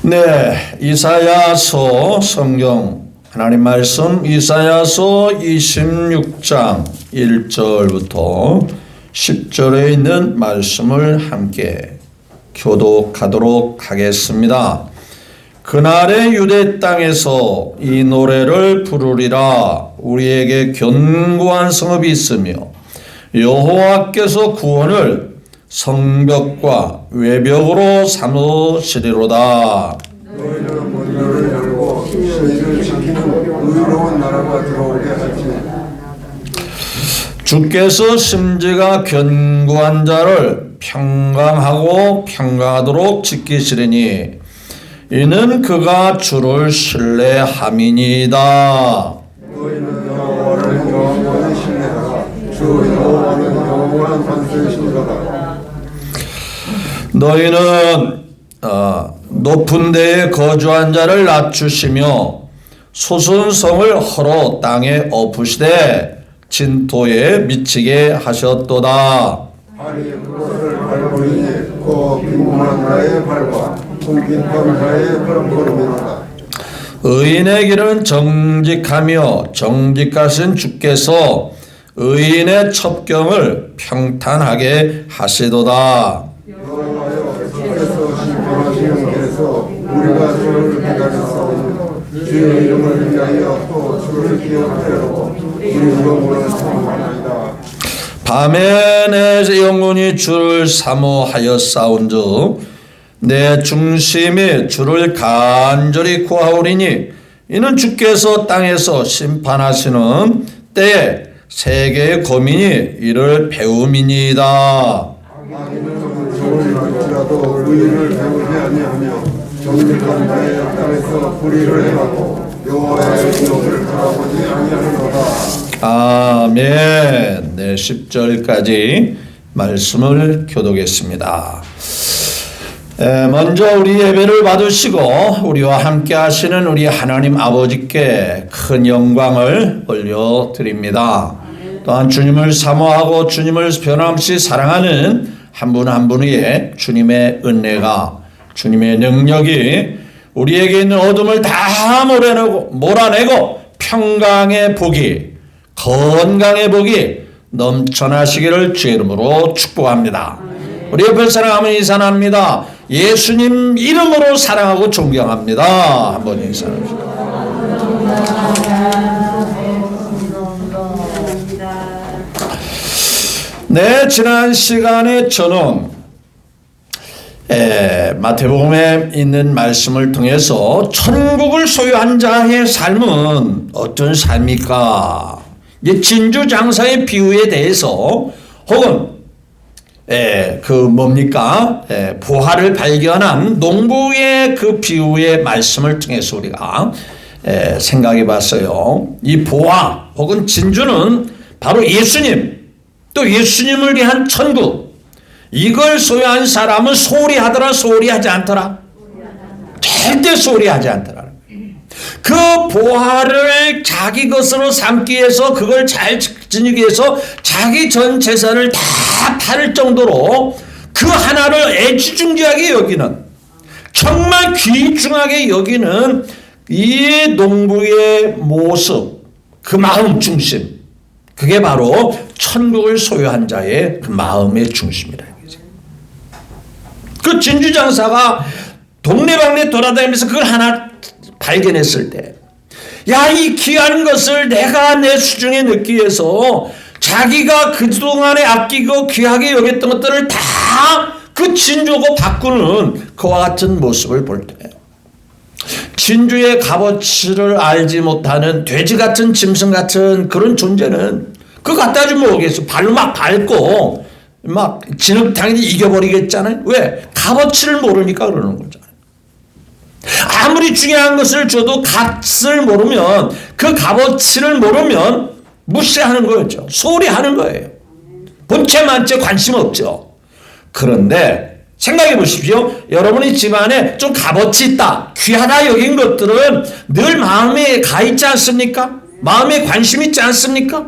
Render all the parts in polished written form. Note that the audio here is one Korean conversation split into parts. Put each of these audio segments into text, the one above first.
네, 이사야서 성경 하나님 말씀 이사야서 26장 1절부터 10절에 있는 말씀을 함께 교독하도록 하겠습니다. 그날의 유대 땅에서 이 노래를 부르리라. 우리에게 견고한 성읍이 있으며 여호와께서 구원을 성벽과 외벽으로 삼으시리로다. 너희는 문들을 열고 시를 지키는 의로운 나라가 들어오게 할지니 주께서 심지가 견고한 자를 평강하고 평강하도록 지키시리니 이는 그가 주를 신뢰함이니이다. 너희는 여호와를 영원히 신뢰하라. 주 여호와는 영원한 관세이시니라. 너희는 높은 데에 거주한 자를 낮추시며 솟은 성을 헐어 땅에 엎으시되 진토에 미치게 하셨도다. 아니 그것을 밟으니 그 빈곤한 자의 발과 풍깃한 자의 걸음걸음이로다. 의인의 길은 정직하며 정직하신 주께서 의인의 첩경을 평탄하게 하시도다. 여호와여 주께서 심판하시는 길에서 우리가 주를 기다렸사오니 주의 이름을 위하여 또 주를 기억하려고 우리 영혼을 사모하나이다. 밤에 내 영혼이 주를 사모하였사온즉 내 중심이 주를 간절히 구하오리니 이는 주께서 땅에서 심판하시는 때에 세계의 고민이 이를 배움이니이다. 악인은 저를 알지라도 의인을 배우지 아니하며 정직한 자의 땅에서 불의를 행하고 여호와의 기업을 바라보지 아니하노라. 아멘. 네, 10절까지 말씀을 교독했습니다. 먼저 우리 예배를 받으시고 우리와 함께 하시는 우리 하나님 아버지께 큰 영광을 올려드립니다. 또한 주님을 사모하고 주님을 변함없이 사랑하는 한 분 한 분의 주님의 은혜가, 주님의 능력이 우리에게 있는 어둠을 다 몰아내고 평강의 복이, 건강의 복이 넘쳐나시기를 주의 이름으로 축복합니다. 우리 옆에 사랑하면 인사합니다. 예수님 이름으로 사랑하고 존경합니다. 한번 인사합시다. 네, 지난 시간에 저는 마태복음에 있는 말씀을 통해서 천국을 소유한 자의 삶은 어떤 삶입니까? 진주장사의 비유에 대해서 혹은 부활을 발견한 농부의 그 비유의 말씀을 통해서 우리가 생각해 봤어요. 이 부화 혹은 진주는 바로 예수님, 또 예수님을 위한 천국, 이걸 소유한 사람은 소홀히 하더라, 소홀히 하지 않더라. 절대 소홀히 하지 않더라. 그 부활을 자기 것으로 삼기 위해서, 그걸 잘 지니기 위해서 자기 전 재산을 다 팔 정도로 그 하나를 애지중지하게 여기는, 정말 귀중하게 여기는 이 농부의 모습, 그 마음 중심, 그게 바로 천국을 소유한 자의 그 마음의 중심이라. 그 진주장사가 동네방네 돌아다니면서 그걸 하나 발견했을 때, 야, 이 귀한 것을 내가 내 수중에 넣기 위해서 자기가 그동안에 아끼고 귀하게 여겼던 것들을 다 그 진주고 바꾸는 그와 같은 모습을 볼 때, 진주의 값어치를 알지 못하는 돼지 같은 짐승 같은 그런 존재는 그거 갖다 주면 오겠어. 발로 막 밟고 막 진흙탕이 이겨버리겠잖아요. 왜? 값어치를 모르니까 그러는 거잖아요. 아무리 중요한 것을 줘도 값을 모르면, 그 값어치를 모르면 무시하는 거였죠. 소홀히 하는 거예요. 본체 만체 관심 없죠. 그런데 생각해 보십시오. 여러분의 집안에 좀 값어치 있다, 귀하다 여긴 것들은 늘 마음에 가 있지 않습니까? 마음에 관심 있지 않습니까?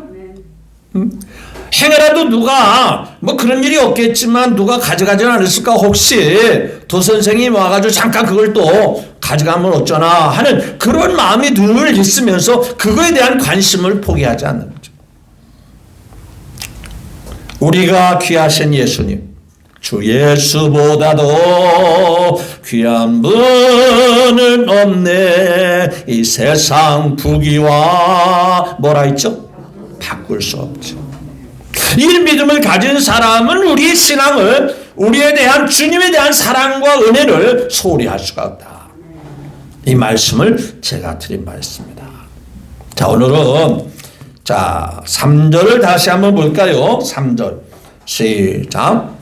행여라도 누가 뭐 그런 일이 없겠지만 누가 가져가지는 않았을까, 혹시 도선생이 와가지고 잠깐 그걸 또 가져가면 어쩌나 하는 그런 마음이 늘 있으면서 그거에 대한 관심을 포기하지 않는 거죠. 우리가 귀하신 예수님, 주 예수보다도 귀한 분은 없네. 이 세상 부귀와 뭐라 했죠? 바꿀 수 없죠. 이 믿음을 가진 사람은 우리의 신앙을, 우리에 대한 주님에 대한 사랑과 은혜를 소홀히 할 수가 없다. 이 말씀을 제가 드린 말씀입니다. 자, 오늘은 3절을 다시 한번 볼까요? 3절 시작.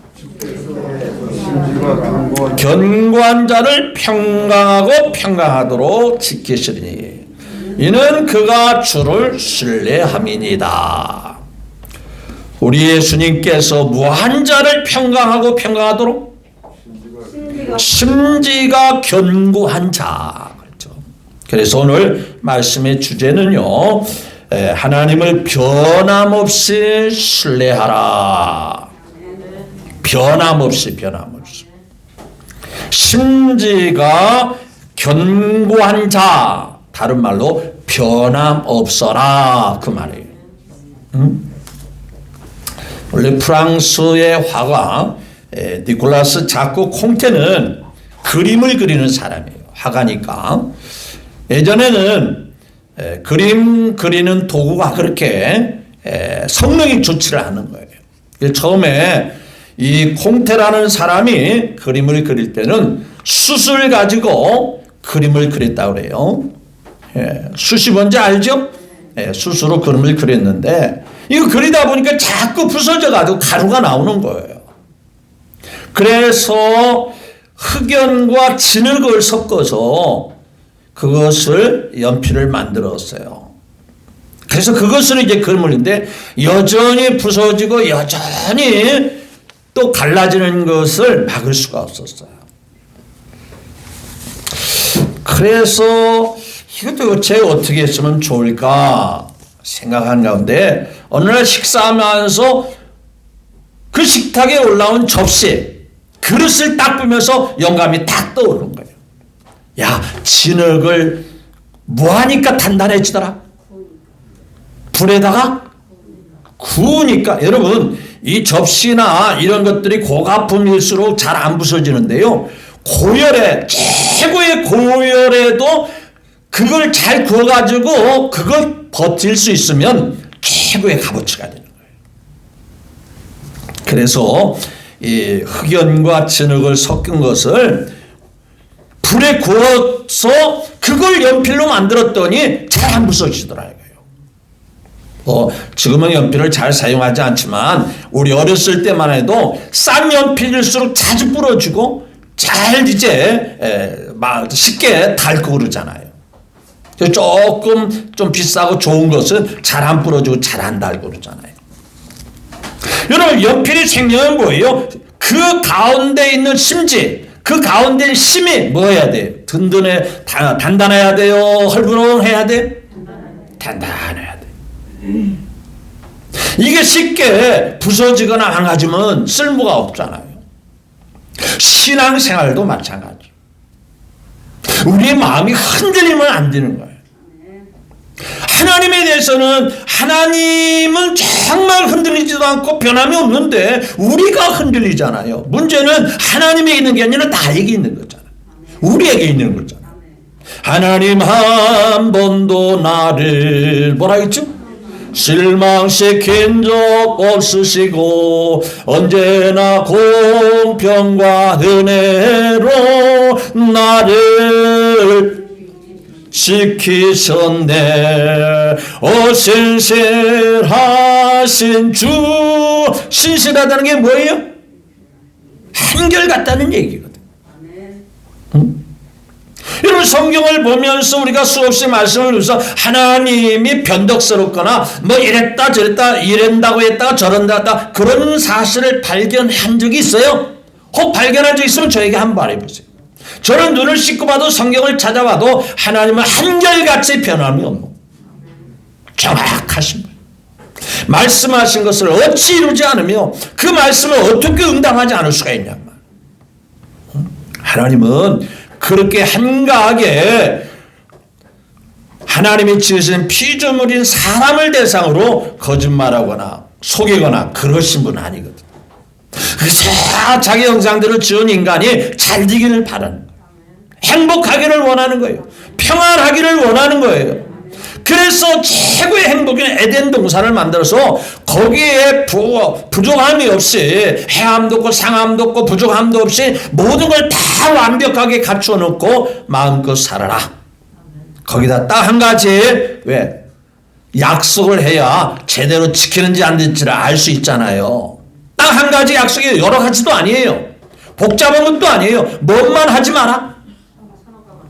견고한 자를 평강하고 평강하도록 지키시리니 이는 그가 주를 신뢰함이니이다. 우리 예수님께서 무한 자를 평강하고 평강하도록 심지가 견고한 자. 그렇죠. 그래서 오늘 말씀의 주제는요, 하나님을 변함없이 신뢰하라. 변함없이. 심지가 견고한 자, 다른 말로 변함없어라, 그 말이에요. 원래 프랑스의 화가 니콜라스 자코 콩테는 그림을 그리는 사람이에요. 화가니까. 예전에는 그림 그리는 도구가 그렇게 성능이 좋지를 않은 거예요. 처음에 이 콩테라는 사람이 그림을 그릴 때는 숯을 가지고 그림을 그렸다고 그래요. 숯이 뭔지 알죠? 숯으로 그림을 그렸는데 이거 그리다 보니까 자꾸 부서져가지고 가루가 나오는 거예요. 그래서 흑연과 진흙을 섞어서 그것을 연필을 만들었어요. 그래서 그것을 이제 그림을인데 여전히 부서지고 여전히 또 갈라지는 것을 막을 수가 없었어요. 그래서 이것도 도대체 어떻게 했으면 좋을까 생각한 가운데 어느 날 식사하면서 그 식탁에 올라온 접시, 그릇을 딱 보면서 영감이 딱 떠오르는 거예요. 야, 진흙을 뭐하니까 단단해지더라? 불에다가 구우니까. 여러분, 이 접시나 이런 것들이 고가품일수록 잘 안 부서지는데요. 고열에, 최고의 고열에도 그걸 잘 구워가지고 그걸 버틸 수 있으면 최고의 값어치가 되는 거예요. 그래서 이 흑연과 진흙을 섞은 것을 불에 구워서 그걸 연필로 만들었더니 잘 안 부서지더라고요. 지금은 연필을 잘 사용하지 않지만 우리 어렸을 때만 해도 싼 연필일수록 자주 부러지고 잘 이제 쉽게 닳고 그러잖아요. 조금 좀 비싸고 좋은 것은 잘 안 부러지고 잘 안 닳고 그러잖아요. 여러분, 연필이 생명은 뭐예요? 그 가운데 있는 심지, 그 가운데 심이 뭐 해야 돼요? 단단해야 돼요? 헐브렁해야 돼? 단단해야 돼. 이게 쉽게 부서지거나 망가지면 쓸모가 없잖아요. 신앙생활도 마찬가지. 우리의 마음이 흔들리면 안 되는 거예요. 하나님에 대해서는 하나님은 정말 흔들리지도 않고 변함이 없는데 우리가 흔들리잖아요. 문제는 하나님에 있는 게 아니라 나에게 있는 거잖아요. 우리에게 있는 거잖아요. 하나님 한 번도 나를 뭐라 했죠? 실망시킨 적 없으시고 언제나 공평과 은혜로 나를 지키셨네. 신실하신 주. 신실하다는 게 뭐예요? 한결같다는 얘기거든. 여러분, 성경을 보면서 우리가 수없이 말씀을 들으면서 하나님이 변덕스럽거나 뭐 이랬다 저랬다 이런다고 했다가 저런다 했다 그런 사실을 발견한 적이 있어요? 혹 발견한 적 있으면 저에게 한번 말해보세요. 저는 눈을 씻고 봐도 성경을 찾아봐도 하나님은 한결같이 변함이 없는 정확하신 거예요. 말씀하신 것을 어찌 이루지 않으며 그 말씀을 어떻게 응답하지 않을 수가 있냐. 하나님은 그렇게 한가하게 하나님이 지으신 피조물인 사람을 대상으로 거짓말하거나 속이거나 그러신 분 아니거든. 자기 형상대로 지은 인간이 잘 되기를 바라는 거예요. 행복하기를 원하는 거예요. 평안하기를 원하는 거예요. 그래서 최고의 행복인 에덴 동산을 만들어서 거기에 부족함이 없이 해함도 없고 상함도 없고 부족함도 없이 모든 걸 다 완벽하게 갖추어 놓고 마음껏 살아라. 거기다 딱 한 가지, 왜? 약속을 해야 제대로 지키는지 안 되는지를 알 수 있잖아요. 딱 한 가지 약속이 여러 가지도 아니에요. 복잡한 것도 아니에요. 뭐만 하지 마라.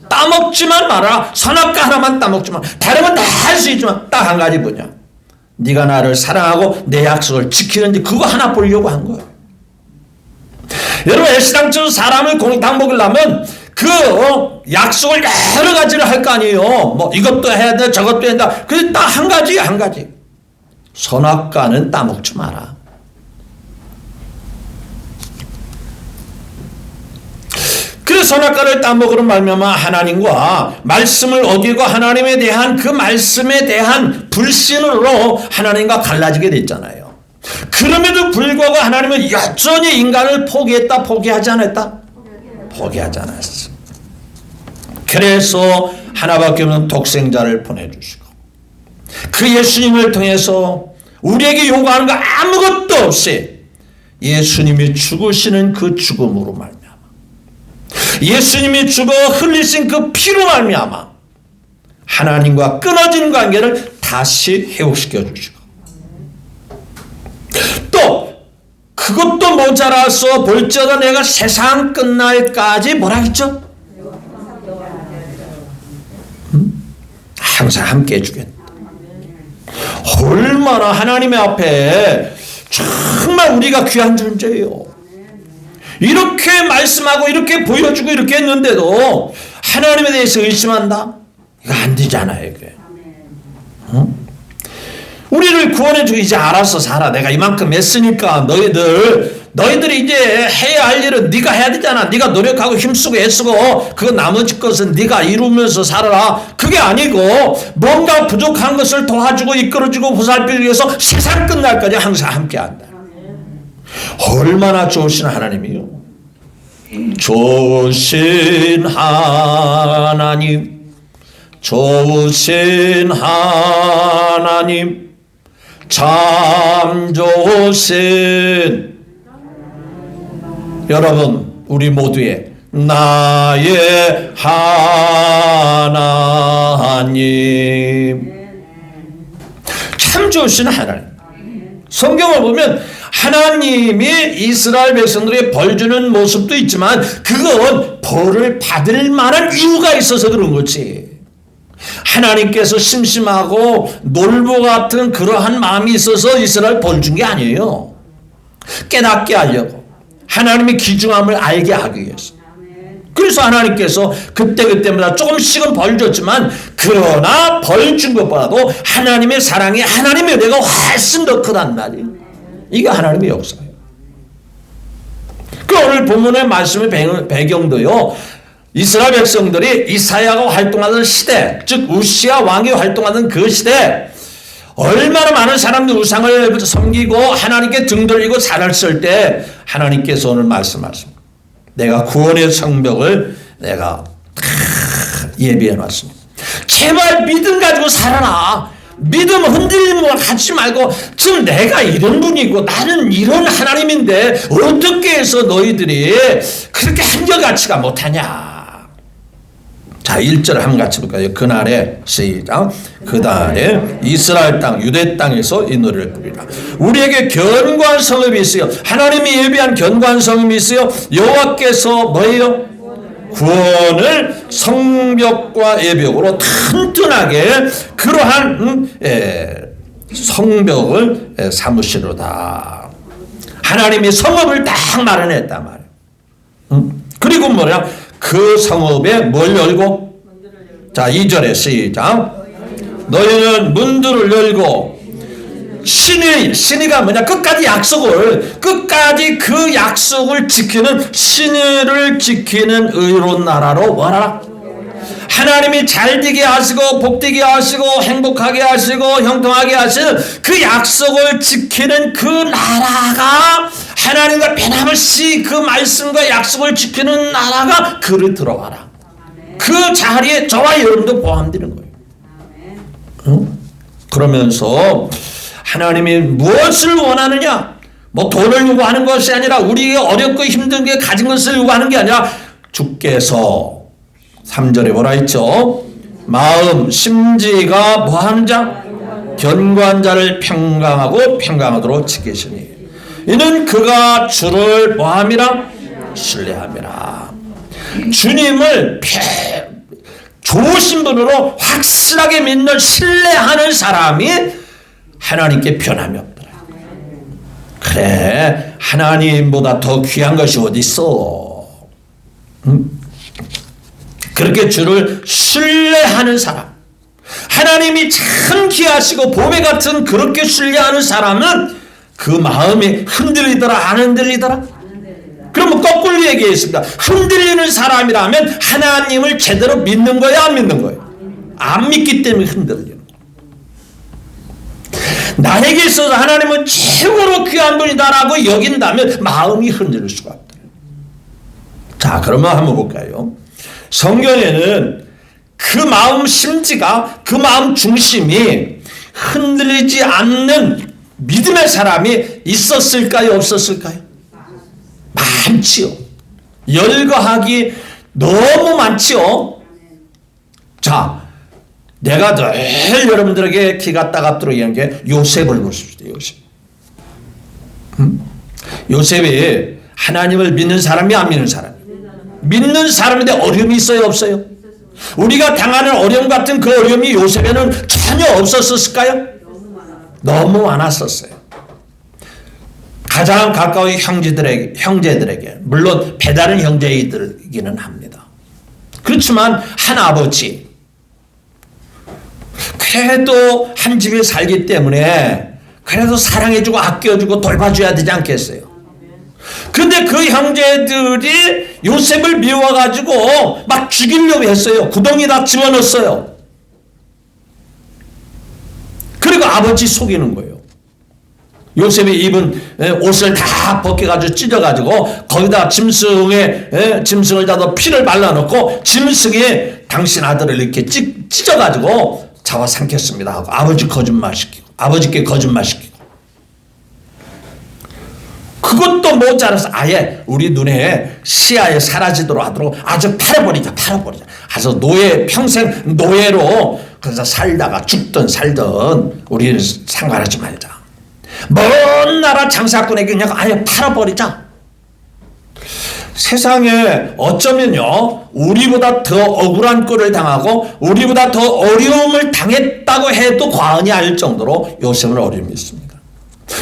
따먹지만 마라. 선악과 하나만 따먹지 마라. 다른 건 다 할 수 있지만 딱 한 가지 뭐냐. 네가 나를 사랑하고 내 약속을 지키는지 그거 하나 보려고 한 거예요. 여러분 애시당초 사람을 당 먹으려면 그 약속을 여러 가지를 할 거 아니에요. 뭐 이것도 해야 돼 저것도 해야 된다. 그게 딱 한 가지야 한 가지. 선악과는 따먹지 마라. 그래서 선악과를 따먹으로 말미암아 하나님과 말씀을 어기고 하나님에 대한 그 말씀에 대한 불신으로 하나님과 갈라지게 됐잖아요. 그럼에도 불구하고 하나님은 여전히 인간을 포기했다 포기하지 않았다? 포기하지 않았어. 그래서 하나밖에 없는 독생자를 보내주시고 그 예수님을 통해서 우리에게 요구하는 거 아무것도 없이 예수님이 죽으시는 그 죽음으로 말미암아 예수님이 죽어 흘리신 그 피로 말미암아 하나님과 끊어진 관계를 다시 회복시켜 주시고 또 그것도 모자라서 볼지어다 내가 세상 끝날까지 뭐라 했죠? 항상 함께 해주겠다. 얼마나 하나님의 앞에 정말 우리가 귀한 존재예요. 이렇게 말씀하고 이렇게 보여주고 이렇게 했는데도 하나님에 대해서 의심한다? 이거 안 되잖아요. 이게. 응? 우리를 구원해주고 이제 알아서 살아. 내가 이만큼 했으니까 너희들이 이제 해야 할 일은 네가 해야 되잖아. 네가 노력하고 힘쓰고 애쓰고 그 나머지 것은 네가 이루면서 살아라. 그게 아니고 뭔가 부족한 것을 도와주고 이끌어주고 보살피기 위해서 세상 끝날까지 항상 함께한다. 얼마나 좋으신 하나님이요. 좋으신 하나님, 좋으신 하나님, 참 좋으신 여러분 우리 모두의 나의 하나님, 참 좋으신 하나님. 성경을 보면 하나님이 이스라엘 백성들에게 벌 주는 모습도 있지만 그건 벌을 받을 만한 이유가 있어서 그런 거지. 하나님께서 심심하고 놀보 같은 그러한 마음이 있어서 이스라엘 벌 준 게 아니에요. 깨닫게 하려고 하나님의 귀중함을 알게 하기 위해서. 그래서 하나님께서 그때그때마다 조금씩은 벌 줬지만 그러나 벌 준 것보다도 하나님의 사랑이 하나님의 은혜가 훨씬 더 크단 말이에요. 이게 하나님의 역사예요. 그 오늘 본문의 말씀의 배경도요. 이스라엘 백성들이 이사야가 활동하던 시대, 즉 우시아 왕이 활동하던 그 시대 얼마나 많은 사람들이 우상을 섬기고 하나님께 등 돌리고 살았을 때 하나님께서 오늘 말씀하십니다. 내가 구원의 성벽을 내가 예비해 놨습니다. 제발 믿음 가지고 살아라. 믿음 흔들리는 걸 갖지 말고 지금 내가 이런 분이고 나는 이런 하나님인데 어떻게 해서 너희들이 그렇게 한결같이가 못하냐. 자 1절 한번 같이 볼까요? 그날에 시작. 그날에 이스라엘 땅 유대 땅에서 이 노래를 부르리라. 우리에게 견고한 성읍이 있어요. 하나님이 예비한 견고한 성읍이 있어요. 여호와께서 뭐예요? 구원을 성벽과 예벽으로 튼튼하게 그러한 성벽을 삼으시로다. 하나님이 성읍을 딱 마련했단 말이에요. 그리고 뭐냐? 그 성읍에 뭘 열고? 자 2절에 시작. 너희는 문들을 열고 신의가 뭐냐? 끝까지 그 약속을 지키는, 신의를 지키는 의로운 나라로 뭐라? 하나님이 잘되게 하시고 복되게 하시고 행복하게 하시고 형통하게 하시는 그 약속을 지키는 그 나라가, 하나님과 변함없이 그 말씀과 약속을 지키는 나라가 그를 들어와라. 그 자리에 저와 여러분도 포함되는 거예요. 그러면서 하나님이 무엇을 원하느냐? 뭐 돈을 요구하는 것이 아니라, 우리가 어렵고 힘든 게 가진 것을 요구하는 게 아니라, 주께서 3절에 뭐라 했죠? 마음 심지가 뭐하는 자? 견고한 자를 평강하도록 지키시니 이는 그가 주를 뭐함이라? 신뢰함이라. 주님을 좋으신 분으로 확실하게 믿는, 신뢰하는 사람이 하나님께 변함이 없더라. 그래, 하나님보다 더 귀한 것이 어디 있어? 그렇게 주를 신뢰하는 사람, 하나님이 참 귀하시고 보배 같은 그렇게 신뢰하는 사람은 그 마음이 흔들리더라, 안 흔들리더라? 그러면 거꾸로 얘기했습니다. 흔들리는 사람이라면 하나님을 제대로 믿는 거야, 안 믿는 거예요? 안 믿기 때문에 흔들리는 거예요. 나에게 있어서 하나님은 최고로 귀한 분이다라고 여긴다면 마음이 흔들릴 수가 없다. 자, 그러면 한번 볼까요? 성경에는 그 마음 심지가, 그 마음 중심이 흔들리지 않는 믿음의 사람이 있었을까요, 없었을까요? 많지요. 열거하기 너무 많지요. 자, 내가 늘 여러분들에게 기가 따갑도록 얘기하는 게 요셉을 보십시오. 요셉이 하나님을 믿는 사람이, 안 믿는 사람이? 믿는 사람인데 어려움이 있어요, 없어요? 우리가 당하는 어려움 같은 그 어려움이 요셉에는 전혀 없었을까요? 너무 많았었어요. 가장 가까운 형제들에게, 물론 배다른 형제이기는 합니다. 그렇지만 한 아버지, 그래도 한 집에 살기 때문에 그래도 사랑해주고 아껴주고 돌봐줘야 되지 않겠어요? 그런데 그 형제들이 요셉을 미워가지고 막 죽이려고 했어요. 구덩이 다 집어넣었어요. 그리고 아버지 속이는 거예요. 요셉이 입은 옷을 다 벗겨가지고 찢어가지고 거기다 짐승을 다 피를 발라놓고 짐승에 당신 아들을 이렇게 찢어가지고 잡아삼켰습니다 하고 아버지께 거짓말시키고 그것도 모자라서 아예 우리 눈에 시야에 사라지도록 하도록 아주 팔아버리자. 아주 평생 노예로 그래서 살다가 죽든 살든 우리는 상관하지 말자. 먼 나라 장사꾼에게 그냥 아예 팔아버리자. 세상에 어쩌면요, 우리보다 더 억울한 꼴을 당하고 우리보다 더 어려움을 당했다고 해도 과언이 아닐 정도로 요셉은 어려움이 있습니다.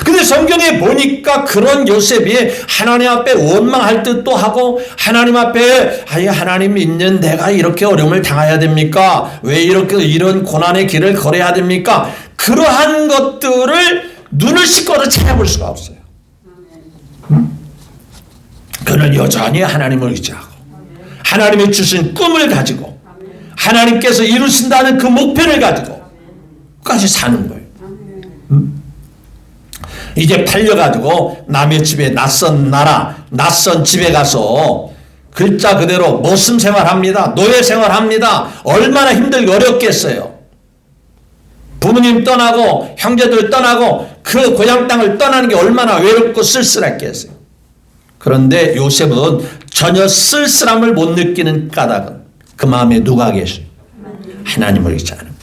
근데 성경에 보니까 그런 요셉이 하나님 앞에 원망할 듯도 하고, 하나님 앞에 하나님 믿는 내가 이렇게 어려움을 당해야 됩니까? 왜 이런 고난의 길을 걸어야 됩니까? 그러한 것들을 눈을 씻고도 찾아볼 수가 없어요. 그는 여전히 하나님을 의지하고 하나님이 주신 꿈을 가지고 하나님께서 이루신다는 그 목표를 가지고 끝까지 사는 거예요. 이제 팔려가지고 남의 집에 낯선 나라, 낯선 집에 가서 글자 그대로 모습 생활합니다. 노예 생활합니다. 얼마나 힘들고 어렵겠어요. 부모님 떠나고 형제들 떠나고 그 고향 땅을 떠나는 게 얼마나 외롭고 쓸쓸했겠어요. 그런데 요셉은 전혀 쓸쓸함을 못 느끼는 까닭은 그 마음에 누가 계셔요? 하나님을 의지하는 거예요.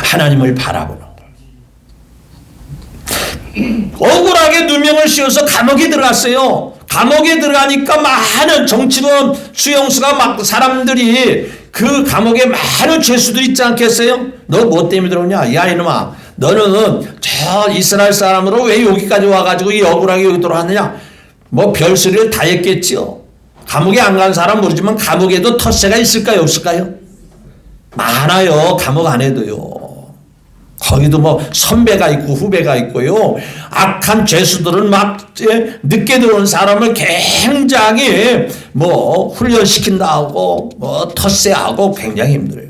하나님을 바라보는 거예요. 억울하게 누명을 씌워서 감옥에 들어갔어요. 감옥에 들어가니까 많은 정치범 수용수가 막 사람들이 그 감옥에 많은 죄수들이 있지 않겠어요? 너 뭐 때문에 들어오냐? 야 이놈아, 너는 저 이스라엘 사람으로 왜 여기까지 와가지고 이 억울하게 여기 들어왔느냐? 뭐 별소리를 다 했겠지요. 감옥에 안 간 사람 모르지만 감옥에도 텃세가 있을까요, 없을까요? 많아요. 감옥 안에도요. 거기도 뭐 선배가 있고 후배가 있고요. 악한 죄수들은 막 늦게 들어온 사람을 굉장히 뭐 훈련시킨다고 뭐 텃세하고 굉장히 힘들어요.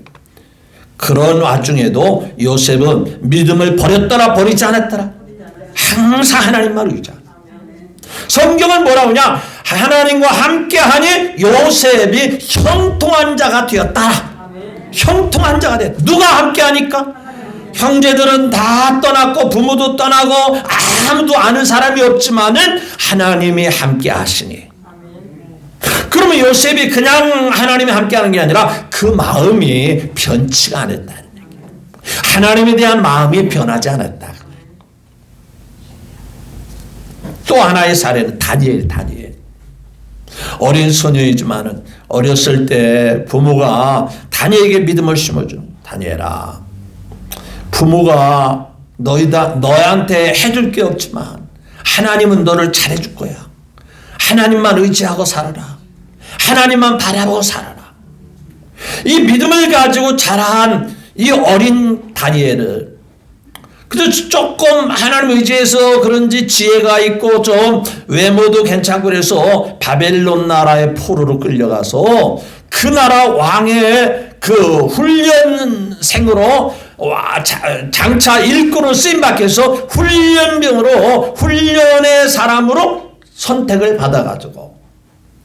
그런 와중에도 요셉은 믿음을 버렸더라 버리지 않았더라. 항상 하나님만 의지하라. 성경은 뭐라고 하냐? 하나님과 함께하니 요셉이 형통한 자가 되었다. 형통한 자가 됐다. 누가 함께하니까? 형제들은 다 떠났고 부모도 떠나고 아무도 아는 사람이 없지만은 하나님이 함께 하시니. 그러면 요셉이 그냥 하나님이 함께 하는 게 아니라 그 마음이 변치가 않았다는 얘기예요. 하나님에 대한 마음이 변하지 않았다. 또 하나의 사례는 다니엘. 어린 소녀이지만은 어렸을 때 부모가 다니엘에게 믿음을 심어줘. 다니엘아, 부모가 너한테 해줄 게 없지만 하나님은 너를 잘해줄 거야. 하나님만 의지하고 살아라. 하나님만 바라보고 살아라. 이 믿음을 가지고 자란 이 어린 다니엘을 그래서 조금 하나님 의지해서 그런지 지혜가 있고 좀 외모도 괜찮고 그래서 바벨론 나라의 포로로 끌려가서 그 나라 왕의 그 훈련생으로 장차 일꾼으로 쓰임받혀서 훈련병으로 훈련의 사람으로 선택을 받아가지고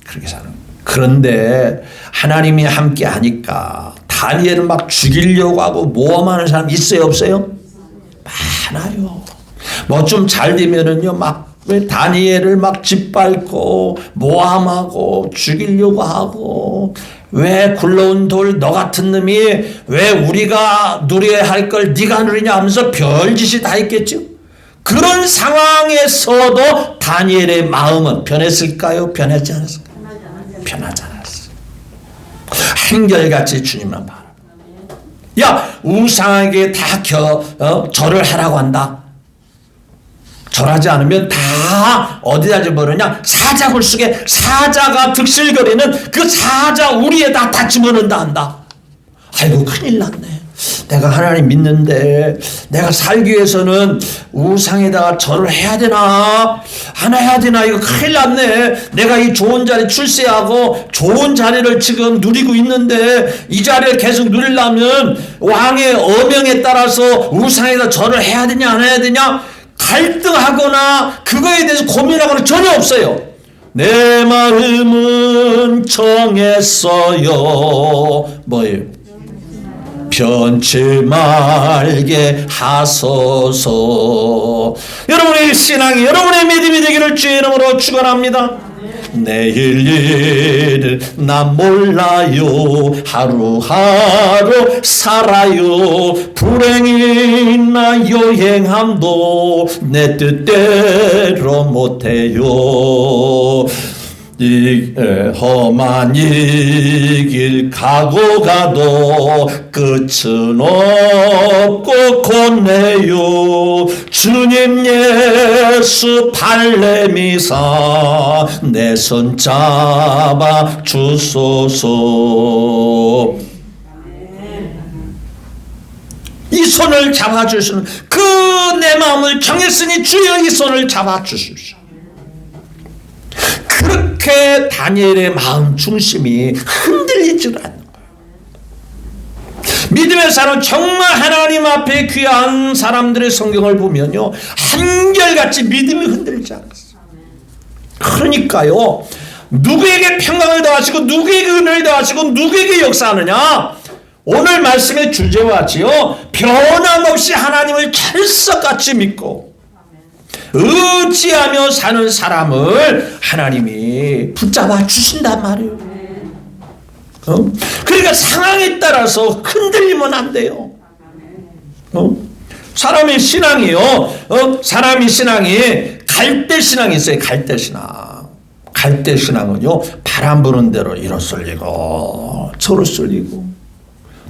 그렇게 사는 거예요. 그런데 하나님이 함께 하니까 다니엘을 막 죽이려고 하고 모험하는 사람 있어요 없어요? 많아요. 뭐 좀 잘 되면은요 막 왜 다니엘을 막 짓밟고 모함하고 죽이려고 하고 왜 굴러온 돌 너 같은 놈이 왜 우리가 누려야 할 걸 네가 누리냐 하면서 별짓이 다 있겠죠. 그런 상황에서도 다니엘의 마음은 변했을까요? 변하지 않았을까요? 변하지 않았어요. 한결같이 주님만 바라. 야, 우상에게 다 절을 하라고 한다. 절하지 않으면 다 어디다 집어넣냐? 사자굴 속에 사자가 득실거리는 그 사자 우리에다 다 집어넣는다 한다. 아이고 큰일 났네. 내가 하나님 믿는데 내가 살기 위해서는 우상에다가 절을 해야 되나 안 해야 되나 이거 큰일 났네. 내가 이 좋은 자리 출세하고 좋은 자리를 지금 누리고 있는데 이 자리를 계속 누리려면 왕의 어명에 따라서 우상에다 절을 해야 되냐 안 해야 되냐 갈등하거나 그거에 대해서 고민하거나 전혀 없어요. 내 마음은 정했어요. 뭐예요? 변치 말게 하소서. 여러분의 신앙이 여러분의 믿음이 되기를 주의 이름으로 축원합니다. 내일 일을 난 몰라요. 하루하루 살아요. 불행이 나 여행함도 내 뜻대로 못해요. 이 험한 이 길 가고 가도 끝은 없고 곧내요. 주님 예수 발레미사 내 손 잡아 주소서. 이 손을 잡아 주시는 그 내 마음을 정했으니 주여 이 손을 잡아 주십시오. 그렇게 다니엘의 마음 중심이 흔들리지 않는 거예요. 믿음의 사람 정말 하나님 앞에 귀한 사람들의 성경을 보면요 한결같이 믿음이 흔들리지 않았어요. 그러니까요 누구에게 평강을 더하시고 누구에게 은혜를 더하시고 누구에게 역사하느냐 오늘 말씀의 주제와 같이요 변함없이 하나님을 철석같이 믿고 의지하며 사는 사람을 하나님이 붙잡아 주신단 말이에요. 그러니까 상황에 따라서 흔들리면 안 돼요. 사람의 신앙이요. 사람의 신앙이 갈대 신앙이 있어요. 갈대 신앙. 갈대 신앙은요. 바람 부는 대로 이로 쏠리고 저로 쏠리고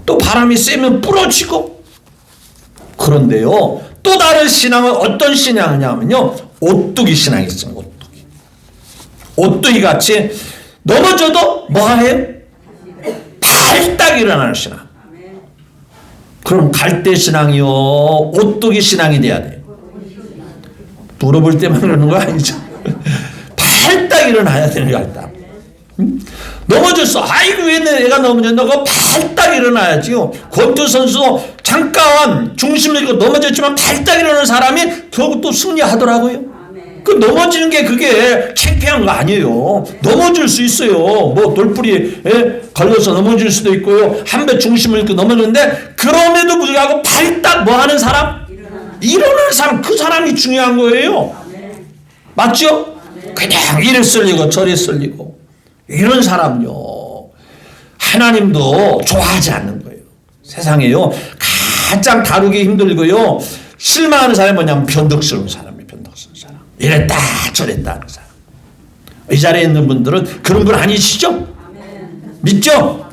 또 바람이 세면 부러지고 그런데요. 또 다른 신앙은 어떤 신앙이냐면요. 오뚜기 신앙이 있어요. 오뚜기. 오뚜기 같이 넘어져도 뭐해요? 발딱 일어나는 신앙. 그럼 갈대 신앙이요, 오뚜기 신앙이 돼야 돼요. 물어볼 때만 그러는 거 아니죠? 발딱 일어나야 되는 거야, 일단. 넘어졌어. 아이고, 왜 내가 넘어졌나? 그거 발딱 일어나야지요. 권투 선수도 잠깐 중심을 잃고 넘어졌지만 발딱 일어나는 사람이 결국 또 승리하더라고요. 그 넘어지는 게 그게 창피한 거 아니에요. 넘어질 수 있어요. 뭐 돌뿌리에 걸려서 넘어질 수도 있고요. 한 배 중심을 잃고 넘어졌는데 그럼에도 불구하고 발딱 뭐 하는 사람? 일어나는 사람, 그 사람이 중요한 거예요. 맞죠? 그냥 이리 쓸리고 저리 쓸리고 이런 사람요, 하나님도 좋아하지 않는 거예요. 세상에요, 가장 다루기 힘들고요, 실망하는 사람이 뭐냐면 변덕스러운 사람이에요. 변덕스러운 사람, 이랬다 저랬다 하는 사람. 이 자리에 있는 분들은 그런 분 아니시죠? 믿죠?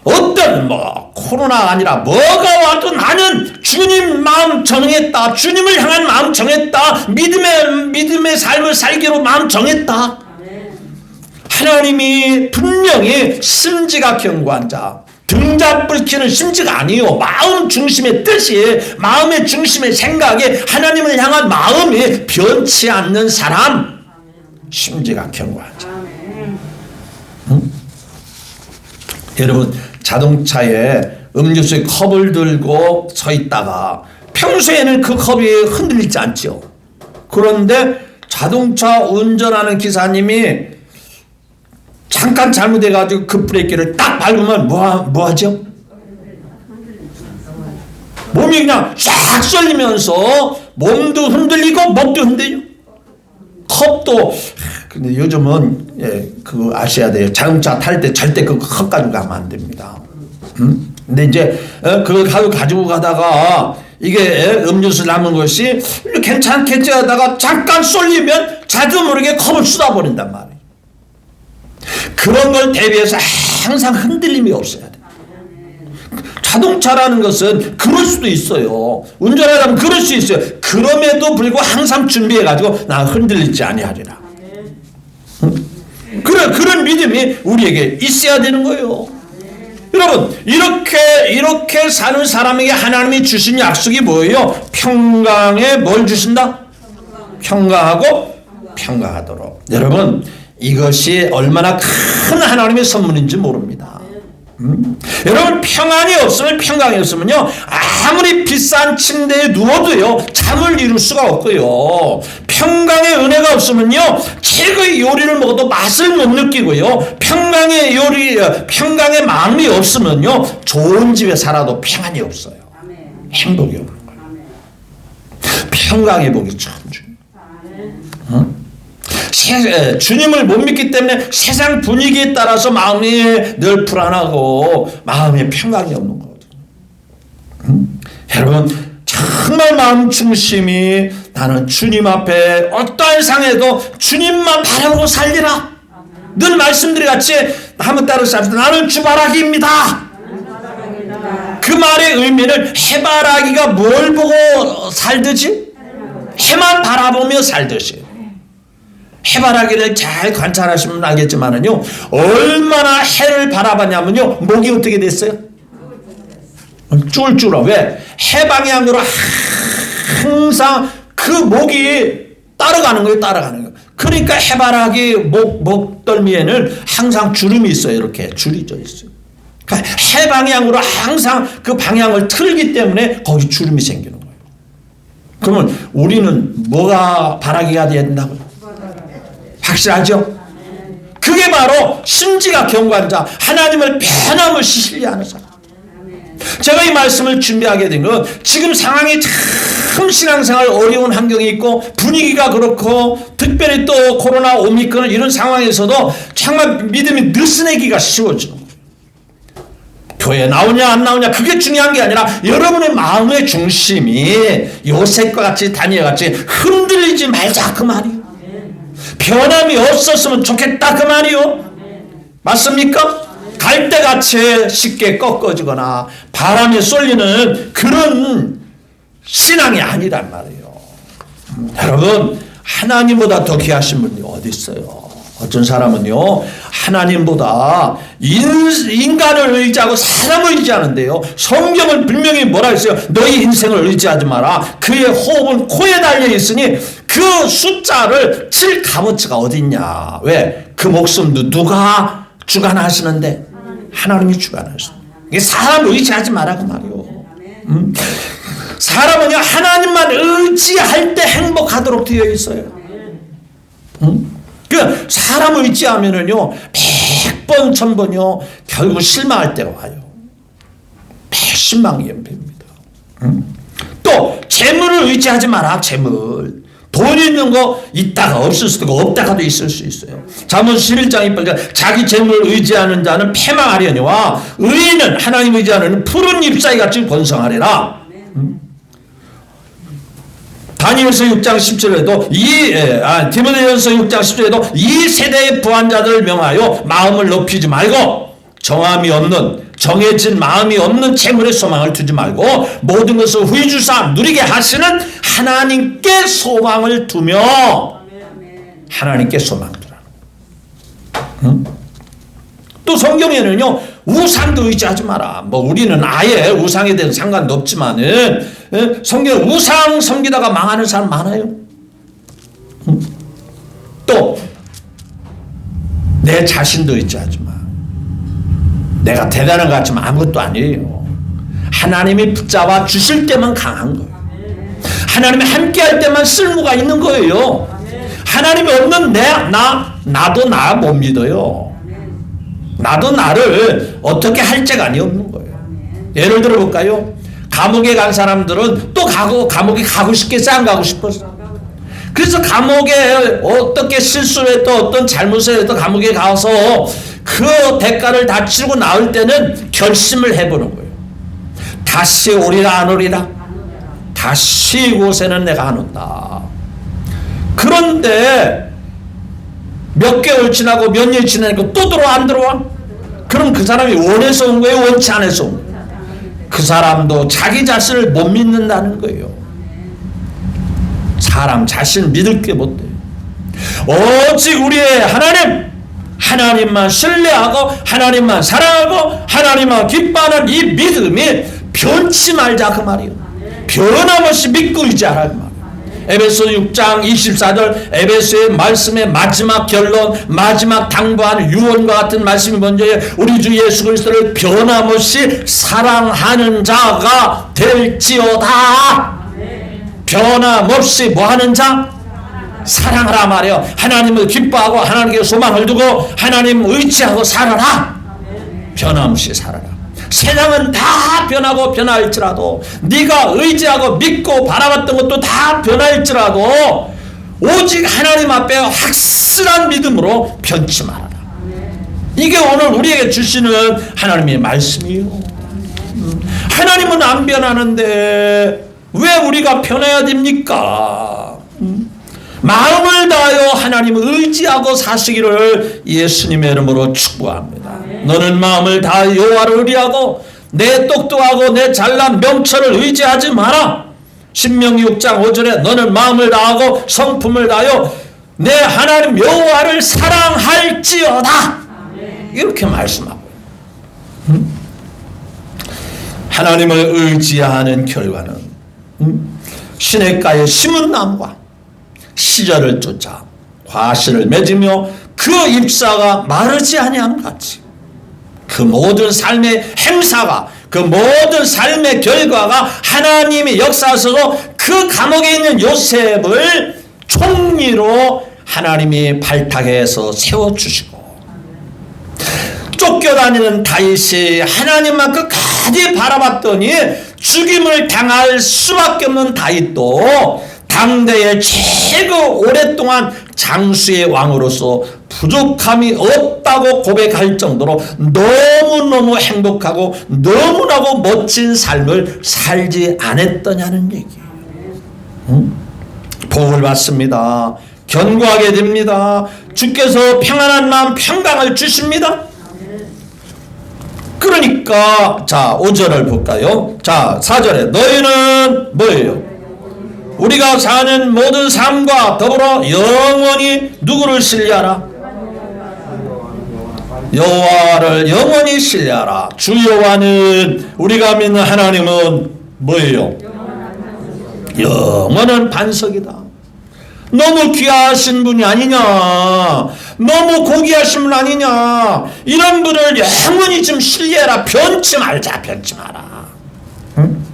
어떤 코로나가 아니라 뭐가 와도 나는 주님 마음 정했다. 주님을 향한 마음 정했다. 믿음의 삶을 살기로 마음 정했다. 하나님이 분명히 심지가 견고한 자, 등잔불 켜는 심지가 아니요, 마음 중심의 뜻이, 마음의 중심의 생각이, 하나님을 향한 마음이 변치 않는 사람, 심지가 견고한 자. 응? 여러분, 자동차에 음료수에 컵을 들고 서 있다가 평소에는 그 컵이 흔들리지 않죠. 그런데 자동차 운전하는 기사님이 잠깐 잘못해가지고 그 브레이크를 딱 밟으면 뭐 하죠? 몸이 그냥 쫙 쏠리면서 몸도 흔들리고 목도 흔들려. 컵도, 근데 요즘은 그거 아셔야 돼요. 자동차 탈 때 절대 그 컵 가지고 가면 안 됩니다. 근데 이제 그걸 가지고 가다가 이게 음료수 남은 것이 괜찮겠지 하다가 잠깐 쏠리면 자도 모르게 컵을 쏟아버린단 말이에요. 그런 걸 대비해서 항상 흔들림이 없어야 돼. 자동차라는 것은 그럴 수도 있어요. 운전하려면 그럴 수 있어요. 그럼에도 불구하고 항상 준비해가지고 나 흔들리지 아니하리라. 그런 믿음이 우리에게 있어야 되는 거예요. 여러분, 이렇게 사는 사람에게 하나님이 주신 약속이 뭐예요? 평강에 뭘 주신다? 평강하고 평강하도록. 여러분, 이것이 얼마나 큰 하나님의 선물인지 모릅니다. 여러분, 평안이 없으면, 평강이 없으면요, 아무리 비싼 침대에 누워도요 잠을 이룰 수가 없고요, 평강의 은혜가 없으면요 최고의 요리를 먹어도 맛을 못 느끼고요, 평강의 마음이 없으면요 좋은 집에 살아도 평안이 없어요. 행복이 없는 거예요. 평강의 복이 참 중요해요. 주님을 못 믿기 때문에 세상 분위기에 따라서 마음이 늘 불안하고 마음에 평강이 없는 거거든요. 여러분, 정말 마음 중심이 나는 주님 앞에 어떠한 상황에도 주님만 바라보고 살리라. 늘 말씀드려같이 한번 따라서 나는 주바라기입니다. 그 말의 의미는, 해바라기가 뭘 보고 살듯이? 해만 바라보며 살듯이. 해바라기를 잘 관찰하시면 알겠지만은요, 얼마나 해를 바라봤냐면요, 목이 어떻게 됐어요? 쫄쫄아. 왜? 해방향으로 항상 그 목이 따라가는 거예요. 그러니까 해바라기 목덜미에는 항상 주름이 있어요. 이렇게 줄이 져 있어요. 그러니까 해방향으로 항상 그 방향을 틀기 때문에 거기 주름이 생기는 거예요. 그러면 우리는 뭐가 바라기가 돼야 된다고요? 확실하죠? 그게 바로 심지가 견고한 자, 하나님을 변함없이 신뢰하는 사람. 제가 이 말씀을 준비하게 된 건 지금 상황이 참 신앙생활 어려운 환경이 있고 분위기가 그렇고 특별히 또 코로나 오미크론 이런 상황에서도 정말 믿음이 느슨해지기가 쉬워지는 거예요. 교회 나오냐 안 나오냐 그게 중요한 게 아니라 여러분의 마음의 중심이 요셉과 같이 다니엘과 같이 흔들리지 말자 그 말이에요. 변함이 없었으면 좋겠다 그 말이요. 맞습니까? 갈대같이 쉽게 꺾어지거나 바람에 쏠리는 그런 신앙이 아니란 말이에요. 여러분, 하나님보다 더 귀하신 분이 어디 있어요? 어떤 사람은요, 하나님보다 인간을 의지하고 사람을 의지하는데요. 성경은 분명히 뭐라 했어요? 너희 인생을 의지하지 마라. 그의 호흡은 코에 달려 있으니 그 숫자를 칠 값어치가 어디 있냐. 왜? 그 목숨도 누가 주관하시는데? 하나님이 주관하시는. 이게 사람을 의지하지 마라 그 말이요. 사람은요 하나님만 의지할 때 행복하도록 되어 있어요. 그 사람을 의지하면은요 100번 1000번요 결국 실망할 때가 와요. 배신망이 연배입니다. 또 재물을 의지하지 마라. 재물. 돈 있는 거 있다가 없을 수도 있고 없다가도 있을 수 있어요. 잠언 11장에 보니까 자기 재물을 의지하는 자는 패망하려니와 의인은 하나님 의지하는 푸른 잎사귀같이 번성하리라. 다니엘서 6장 17절에도 디모데전서 6장 10절에도 이 세대의 부한자들을 명하여 마음을 높이지 말고 정함이 없는 정해진 마음이 없는 재물에 소망을 두지 말고 모든 것을 후히 주사 누리게 하시는 하나님께 소망을 두며 하나님께 소망 두라. 또 성경에는요 우상도 의지하지 마라. 뭐 우리는 아예 우상에 대한 상관도 없지만은 성경에 우상 섬기다가 망하는 사람 많아요. 또 내 자신도 의지하지 마. 내가 대단한 것 같지만 아무것도 아니에요. 하나님이 붙잡아 주실 때만 강한 거예요. 하나님이 함께 할 때만 쓸모가 있는 거예요. 하나님이 없는 나도 나 못 믿어요. 나도 나를 어떻게 할 재간이 없는 거예요. 예를 들어 볼까요? 감옥에 간 사람들은 또 감옥에 가고 싶겠어 안 가고 싶었어? 그래서 감옥에 어떻게 실수했던 어떤 잘못을 해도 감옥에 가서 그 대가를 다 치르고 나올 때는 결심을 해보는 거예요. 다시 오리라 안 오리라? 다시 이곳에는 내가 안 온다. 그런데 몇 개월 지나고 몇 년 지나니까 또 들어와 안 들어와? 그럼 그 사람이 원해서 온 거예요? 원치 않아서 온 거예요? 그 사람도 자기 자신을 못 믿는다는 거예요. 사람 자신 믿을 게 못 돼요. 오직 우리의 하나님만 신뢰하고 하나님만 사랑하고 하나님만 기뻐하는 이 믿음이 변치 말자 그 말이에요. 변함없이 믿고 의지하라 그 말이에요. 에베소 6장 24절 에베소의 말씀의 마지막 결론 마지막 당부하는 유언과 같은 말씀이 먼저에 우리 주 예수 그리스도를 변함없이 사랑하는 자가 될지어다. 변함없이 뭐하는 자? 사랑하라 말이에요. 하나님을 기뻐하고 하나님께 소망을 두고 하나님 의지하고 살아라. 변함없이 살아라. 세상은 다 변하고 변할지라도 네가 의지하고 믿고 바라봤던 것도 다 변할지라도 오직 하나님 앞에 확실한 믿음으로 변치 말아라. 이게 오늘 우리에게 주시는 하나님의 말씀이에요. 하나님은 안 변하는데 왜 우리가 변해야 됩니까? 마음을 다하여 하나님을 의지하고 사시기를 예수님의 이름으로 축복합니다. 너는 마음을 다하여 여호와를 의리하고 내 똑똑하고 내 잘난 명철을 의지하지 마라. 신명기 6장 5절에 너는 마음을 다하고 성품을 다하여 내 하나님 여호와를 사랑할지어다. 이렇게 말씀하고 하나님을 의지하는 결과는 시냇가에 심은 나무가 시절을 쫓아 과실을 맺으며 그 잎사가 마르지 아니함 같이 그 모든 삶의 행사가 그 모든 삶의 결과가 하나님이 역사하셔서 그 감옥에 있는 요셉을 총리로 하나님이 발탁해서 세워주시고 쫓겨다니는 다윗이 하나님만 끝까지 바라봤더니 죽임을 당할 수밖에 없는 다윗도 당대의 최고 오랫동안 장수의 왕으로서 부족함이 없다고 고백할 정도로 너무너무 행복하고 너무나도 멋진 삶을 살지 않았더냐는 얘기예요. 복을 받습니다. 견고하게 됩니다. 주께서 평안한 마음 평강을 주십니다. 그러니까 자 5절을 볼까요? 자 4절에 너희는 뭐예요? 우리가 사는 모든 삶과 더불어 영원히 누구를 신뢰하라? 여호와를 영원히 신뢰하라. 주 여호와는, 우리가 믿는 하나님은 뭐예요? 영원한 반석이다. 너무 귀하신 분이 아니냐, 너무 고귀하신 분 아니냐, 이런 분을 영원히 좀 신뢰해라. 변치 말자, 변치 마라. 응?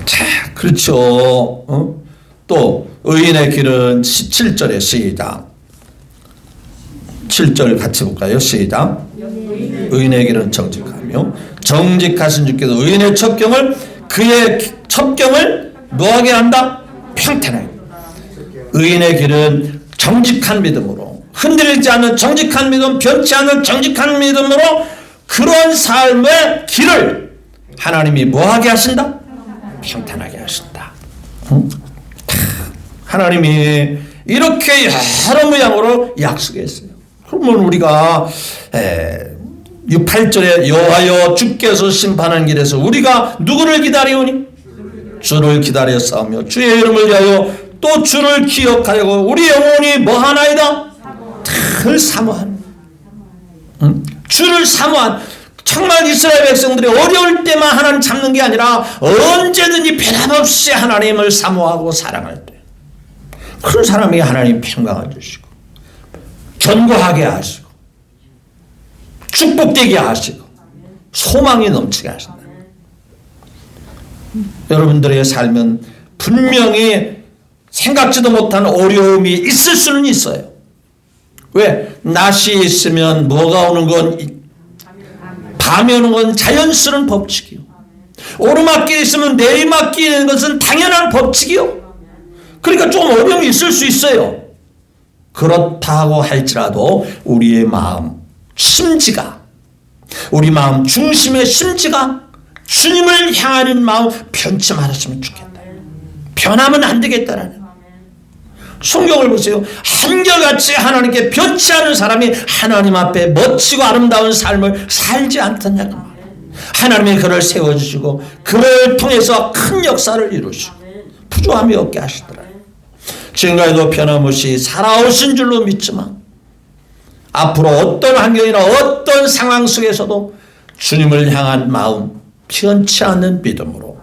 자, 그렇죠. 또 의인의 길은 17절에 시작. 7절 같이 볼까요? 시작. 의인의 길은 정직하며 정직하신 주께서 의인의 그의 첩경을 뭐하게 한다? 평탄하게. 의인의 길은 정직한 믿음으로, 흔들리지 않는 정직한 믿음, 변치 않는 정직한 믿음으로 그런 삶의 길을 하나님이 뭐하게 하신다? 평탄하게 하신다. 응? 하나님이 이렇게 여러 모양으로 약속했어요. 그러면 우리가 8절에 여호와여 주께서 심판하는 길에서 우리가 누구를 기다리오니? 주를 기다려 싸우며 주의 이름을 위하여 또 주를 기억하여 우리 영혼이 뭐하나이다? 늘 사모한, 주를 사모한. 정말 이스라엘 백성들이 어려울 때만 하나님 잡는 게 아니라 언제든지 변함없이 하나님을 사모하고 사랑할 때, 그런 사람이 하나님 평강을 주시고 견고하게 하시고 축복되게 하시고 소망이 넘치게 하신다. 여러분들의 삶은 분명히 생각지도 못한 어려움이 있을 수는 있어요. 왜? 낮이 있으면 뭐가 오는 건, 밤이 오는 건 자연스러운 법칙이요. 오르막길이 있으면 내리막길인 것은 당연한 법칙이요. 그러니까 좀 어려움이 있을 수 있어요. 그렇다고 할지라도 우리의 마음 심지가, 우리 마음 중심의 심지가 주님을 향하는 마음 변치 말았으면 좋겠다. 변하면 안 되겠다라는. 성경을 보세요. 한결같이 하나님께 변치 않은 사람이 하나님 앞에 멋지고 아름다운 삶을 살지 않겠냐고 말이에요. 하나님이 그를 세워주시고 그를 통해서 큰 역사를 이루시고 부조함이 없게 하시더라. 지금까지도 변함없이 살아오신 줄로 믿지만 앞으로 어떤 환경이나 어떤 상황 속에서도 주님을 향한 마음 변치 않는 믿음으로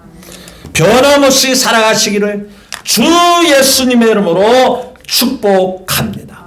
변함없이 살아가시기를 주 예수님의 이름으로 축복합니다.